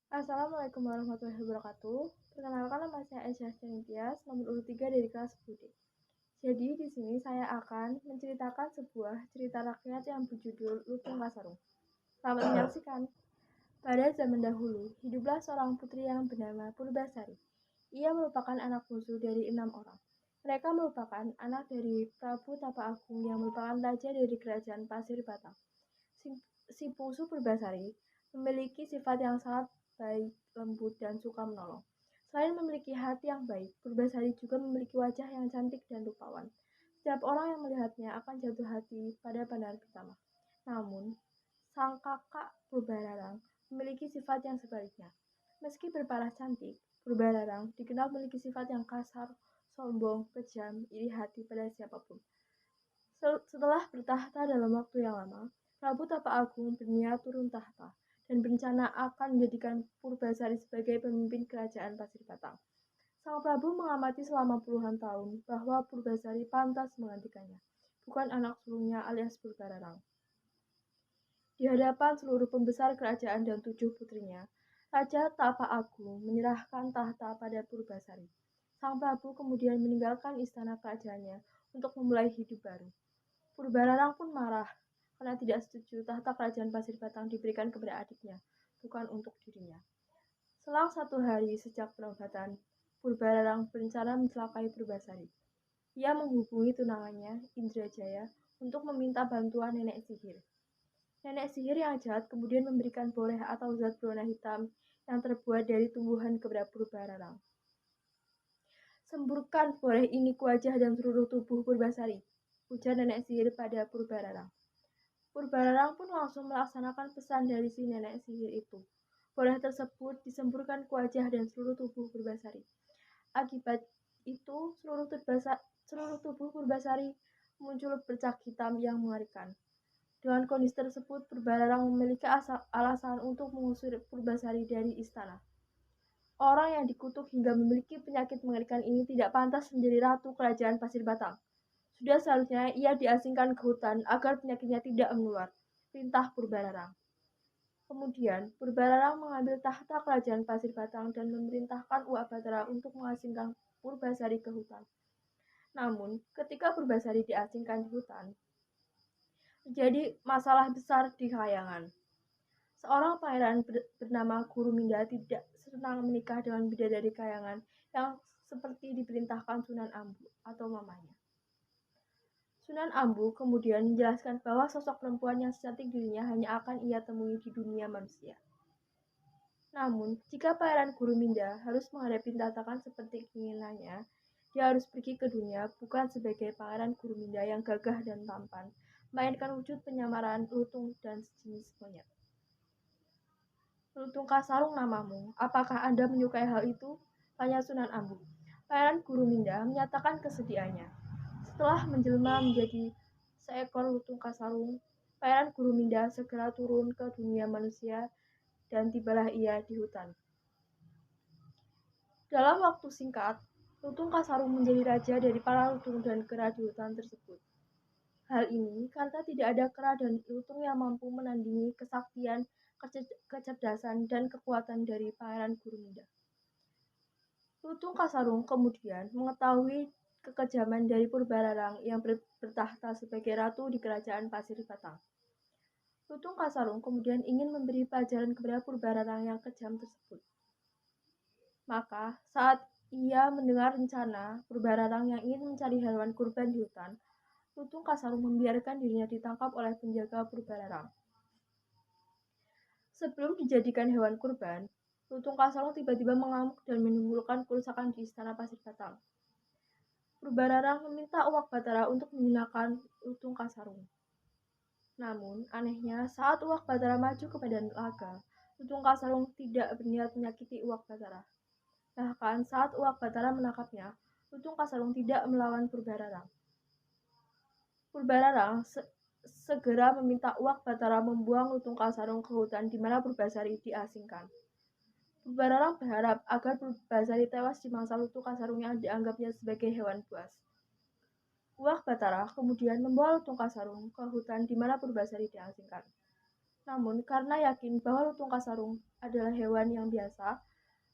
Assalamualaikum warahmatullahi wabarakatuh. Perkenalkan nama saya Aisyah Cenitias, nomor urut 3 dari kelas 10D. Jadi di sini saya akan menceritakan sebuah cerita rakyat yang berjudul Lutung Kasarung. Selamat menyaksikan. Pada zaman dahulu, hiduplah seorang putri yang bernama Purbasari. Ia merupakan anak bungsu dari 6 orang. Mereka merupakan anak dari Prabu Tapa Agung yang merupakan raja dari kerajaan Pasir Batang. Si bungsu Purbasari memiliki sifat yang sangat baik, lembut, dan suka menolong. Selain memiliki hati yang baik, Purbasari juga memiliki wajah yang cantik dan rupawan. Setiap orang yang melihatnya akan jatuh hati pada pandangan pertama. Namun, sang kakak Purbararang memiliki sifat yang sebaliknya. Meski berparas cantik, Purbararang dikenal memiliki sifat yang kasar, sombong, kejam, iri hati pada siapapun. Setelah bertahta dalam waktu yang lama, Prabu Tapa Agung berniat turun tahta dan berencana akan menjadikan Purbasari sebagai pemimpin kerajaan Pasir Batang. Sang Prabu mengamati selama puluhan tahun bahwa Purbasari pantas menggantikannya, bukan anak sulungnya alias Purbararang. Di hadapan seluruh pembesar kerajaan dan 7 putrinya, Raja Tapa Agung menyerahkan tahta pada Purbasari. Sang Prabu kemudian meninggalkan istana kerajaannya untuk memulai hidup baru. Purbararang pun marah karena tidak setuju tahta kerajaan Pasir Batang diberikan kepada adiknya, bukan untuk dirinya. Selang 1 hari sejak penobatan, Purbararang berencana mencelakai Purbasari. Ia menghubungi tunangannya, Indrajaya, untuk meminta bantuan nenek sihir. Nenek sihir yang jahat kemudian memberikan boleh atau zat berwarna hitam yang terbuat dari tumbuhan kepada Purbararang. Semburkan boleh ini ke wajah dan seluruh tubuh Purbasari, ujar nenek sihir pada Purbararang. Purbararang pun langsung melaksanakan pesan dari si nenek sihir itu. Boleh tersebut disemburkan ke wajah dan seluruh tubuh Purbasari. Akibat itu, seluruh tubuh Purbasari muncul bercak hitam yang mengerikan. Dengan kondisi tersebut, Purbararang memiliki alasan untuk mengusir Purbasari dari istana. Orang yang dikutuk hingga memiliki penyakit mengerikan ini tidak pantas menjadi ratu kerajaan Pasir Batang. Sudah seharusnya ia diasingkan ke hutan agar penyakitnya tidak menular. Perintah Purbararang. Kemudian, Purbararang mengambil tahta kerajaan Pasir Batang dan memerintahkan Uak Batara untuk mengasingkan Purbasari ke hutan. Namun, ketika Purbasari diasingkan di hutan, terjadi masalah besar di Kayangan. Seorang pangeran bernama Guruminda tidak senang menikah dengan bidadari Kayangan yang seperti diperintahkan Sunan Ambu atau mamanya. Sunan Ambu kemudian menjelaskan bahwa sosok perempuan yang secantik dirinya hanya akan ia temui di dunia manusia. Namun, jika Pangeran Guruminda harus menghadapi tantangan seperti keinginannya, dia harus pergi ke dunia bukan sebagai Pangeran Guruminda yang gagah dan tampan, melainkan wujud penyamaran lutung dan sejenis monyet. Lutung Kasarung namamu, apakah Anda menyukai hal itu? Tanya Sunan Ambu. Pangeran Guruminda menyatakan kesediaannya. Setelah menjelma menjadi seekor lutung kasarung, Pangeran Guruminda segera turun ke dunia manusia dan tibalah ia di hutan. Dalam waktu singkat, lutung kasarung menjadi raja dari para lutung dan kera di hutan tersebut. Hal ini karena tidak ada kera dan lutung yang mampu menandingi kesaktian, kecerdasan, dan kekuatan dari Pangeran Guruminda. Lutung Kasarung kemudian mengetahui kekejaman dari Purbararang yang bertahta sebagai ratu di kerajaan Pasir Batang. Lutung Kasarung kemudian ingin memberi pelajaran kepada Purbararang yang kejam tersebut. Maka saat ia mendengar rencana Purbararang yang ingin mencari hewan kurban di hutan, Lutung Kasarung membiarkan dirinya ditangkap oleh penjaga Purbararang. Sebelum dijadikan hewan kurban, Lutung Kasarung tiba-tiba mengamuk dan menimbulkan kerusakan di istana Pasir Batang. Purbararang meminta Uak Batara untuk menghinakan Lutung Kasarung. Namun, anehnya, saat Uak Batara maju ke medan laga, Lutung Kasarung tidak berniat menyakiti Uak Batara. Bahkan saat Uak Batara menangkapnya, Lutung Kasarung tidak melawan Purbararang. Purbararang segera meminta Uak Batara membuang Lutung Kasarung ke hutan di mana Purbasari diasingkan. Purbararang berharap agar Purbasari tewas di mangsa Lutung Kasarung yang dianggapnya sebagai hewan buas. Uak Batara kemudian membawa Lutung Kasarung ke hutan di mana Purbasari diasingkan. Namun, karena yakin bahwa Lutung Kasarung adalah hewan yang biasa,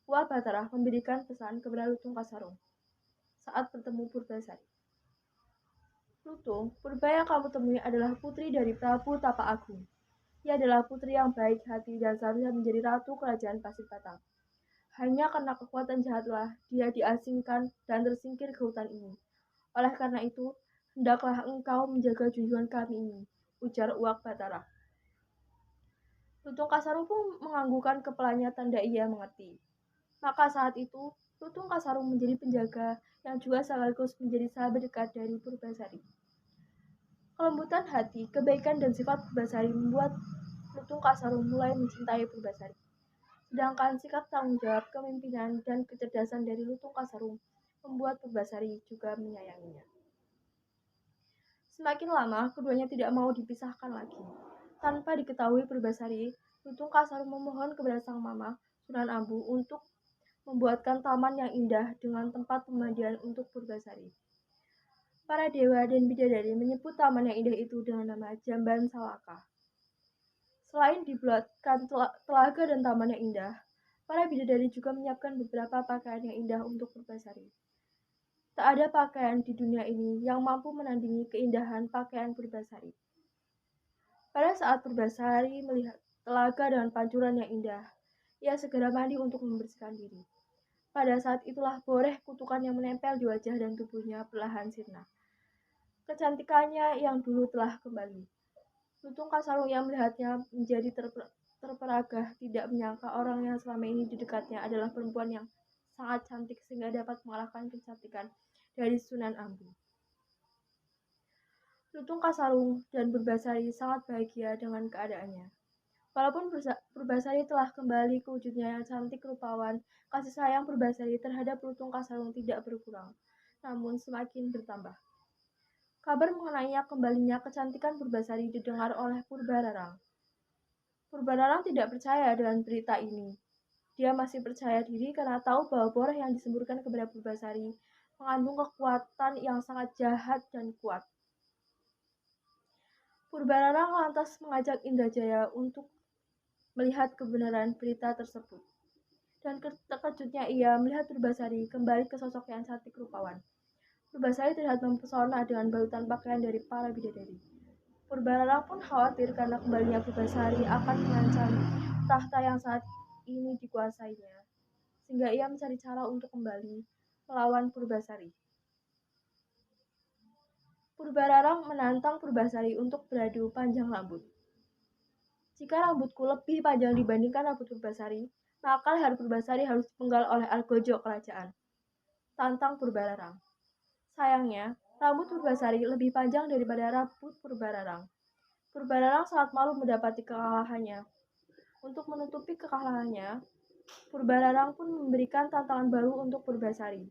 Wak Batara memberikan pesan kepada Lutung Kasarung saat bertemu Purbasari. Lutung, purba yang kamu temui adalah putri dari Prabu Tapa Agung. Ia adalah putri yang baik hati dan seharusnya menjadi ratu kerajaan Pasir Batang. Hanya karena kekuatan jahatlah dia diasingkan dan tersingkir ke hutan ini. Oleh karena itu, hendaklah engkau menjaga junjungan kami ini, ujar Uak Batara. Lutung Kasarung pun menganggukkan kepalanya tanda ia mengerti. Maka saat itu, Lutung Kasarung menjadi penjaga yang juga sekaligus menjadi sahabat dekat dari Purbasari. Kelembutan hati, kebaikan, dan sifat Purbasari membuat Lutung Kasarung mulai mencintai Purbasari. Sedangkan sikap tanggung jawab, kepemimpinan, dan kecerdasan dari Lutung Kasarung membuat Purbasari juga menyayanginya. Semakin lama, keduanya tidak mau dipisahkan lagi. Tanpa diketahui Purbasari, Lutung Kasarung memohon kepada sang mama, Sunan Ambu, untuk membuatkan taman yang indah dengan tempat pemandian untuk Purbasari. Para dewa dan bidadari menyebut taman yang indah itu dengan nama Jamban Salaka. Selain dibuatkan telaga dan taman yang indah, para bidadari juga menyiapkan beberapa pakaian yang indah untuk Purbasari. Tak ada pakaian di dunia ini yang mampu menandingi keindahan pakaian Purbasari. Pada saat Purbasari melihat telaga dengan pancuran yang indah, ia segera mandi untuk membersihkan diri. Pada saat itulah boreh kutukan yang menempel di wajah dan tubuhnya perlahan sirna. Kecantikannya yang dulu telah kembali. Lutung Kasarung yang melihatnya menjadi terperagah, tidak menyangka orang yang selama ini di dekatnya adalah perempuan yang sangat cantik sehingga dapat mengalahkan kecantikan dari Sunan Ambu. Lutung Kasarung dan Purbasari sangat bahagia dengan keadaannya. Walaupun Purbasari telah kembali ke wujudnya yang cantik rupawan, kasih sayang Purbasari terhadap Lutung Kasarung tidak berkurang, namun semakin bertambah. Kabar mengenai kembalinya kecantikan Purbasari didengar oleh Purbararang. Purbararang tidak percaya dengan berita ini. Dia masih percaya diri karena tahu bahwa boreh yang disemburkan kepada Purbasari mengandung kekuatan yang sangat jahat dan kuat. Purbararang lantas mengajak Indrajaya untuk melihat kebenaran berita tersebut. Dan terkejutnya ia melihat Purbasari kembali ke sosok yang cantik rupawan. Purbasari terlihat mempesona dengan balutan pakaian dari para bidadari. Purbararang pun khawatir karena kembalinya Purbasari akan mengancam tahta yang saat ini dikuasainya, sehingga ia mencari cara untuk kembali melawan Purbasari. Purbararang menantang Purbasari untuk beradu panjang rambut. Jika rambutku lebih panjang dibandingkan rambut Purbasari, maka leher Purbasari harus dipenggal oleh algojo kerajaan. Tantang Purbararang. Sayangnya, rambut Purbasari lebih panjang daripada rambut Purbararang. Purbararang sangat malu mendapati kekalahannya. Untuk menutupi kekalahannya, Purbararang pun memberikan tantangan baru untuk Purbasari.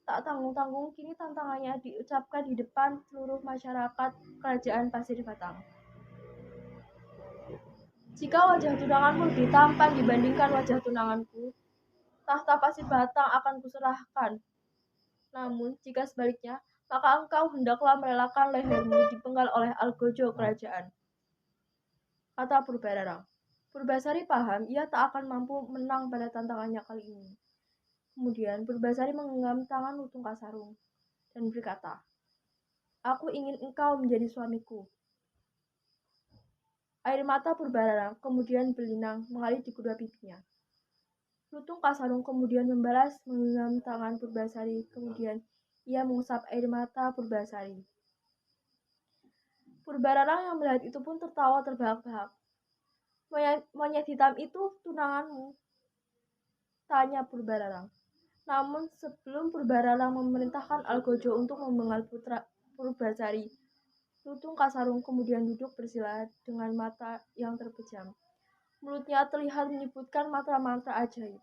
Tak tanggung-tanggung, kini tantangannya diucapkan di depan seluruh masyarakat kerajaan Pasir Batang. Jika wajah tunanganmu lebih tampan dibandingkan wajah tunanganku, tahta Pasir Batang akan kuserahkan. Namun, jika sebaliknya, maka engkau hendaklah merelakan lehermu dipenggal oleh algojo kerajaan, kata Purbararang. Purbasari paham ia tak akan mampu menang pada tantangannya kali ini. Kemudian Purbasari menggenggam tangan Lutung Kasarung dan berkata, "Aku ingin engkau menjadi suamiku." Air mata Purbararang kemudian berlinang mengalir di kedua pipinya. Lutung Kasarung kemudian membalas menggenggam tangan Purbasari, kemudian ia mengusap air mata Purbasari. Purbararang yang melihat itu pun tertawa terbahak-bahak. Monyet hitam itu tunanganmu? Tanya Purbararang. Namun sebelum Purbararang memerintahkan Algojo untuk membengal putra Purbasari, Lutung Kasarung kemudian duduk bersila dengan mata yang terpejam. Mulutnya terlihat menyebutkan mantra-mantra ajaib.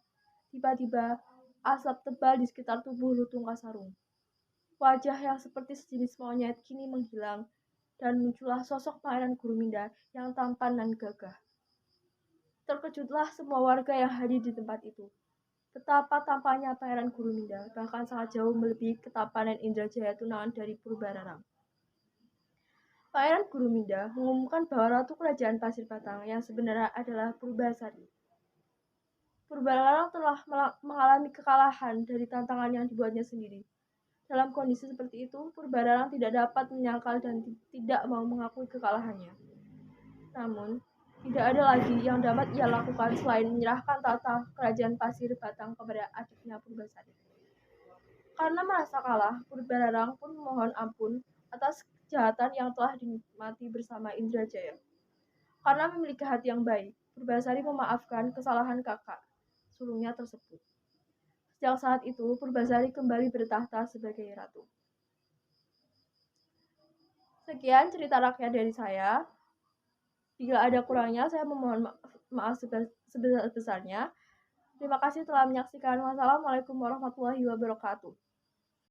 Tiba-tiba, asap tebal di sekitar tubuh Lutung Kasarung. Wajah yang seperti sejenis monyet kini menghilang, dan muncullah sosok Pangeran Guruminda yang tampan dan gagah. Terkejutlah semua warga yang hadir di tempat itu. Betapa tampannya Pangeran Guruminda, bahkan sangat jauh melebihi ketampanan Indrajaya tunangan dari Purbararang. Pangeran Guruminda mengumumkan bahwa Ratu Kerajaan Pasir Batang yang sebenarnya adalah Purbasari. Purbalarang telah mengalami kekalahan dari tantangan yang dibuatnya sendiri. Dalam kondisi seperti itu, Purbalarang tidak dapat menyangkal dan tidak mau mengakui kekalahannya. Namun, tidak ada lagi yang dapat ia lakukan selain menyerahkan tata kerajaan Pasir Batang kepada adiknya Purbasari. Karena merasa kalah, Purbalarang pun memohon ampun atas kejahatan yang telah dinikmati bersama Indrajaya. Karena memiliki hati yang baik, Purbasari memaafkan kesalahan kakak sulungnya tersebut. Sejak saat itu, Purbasari kembali bertahta sebagai ratu. Sekian cerita rakyat dari saya. Bila ada kurangnya, saya memohon maaf sebesar-besarnya. Terima kasih telah menyaksikan. Wassalamualaikum warahmatullahi wabarakatuh.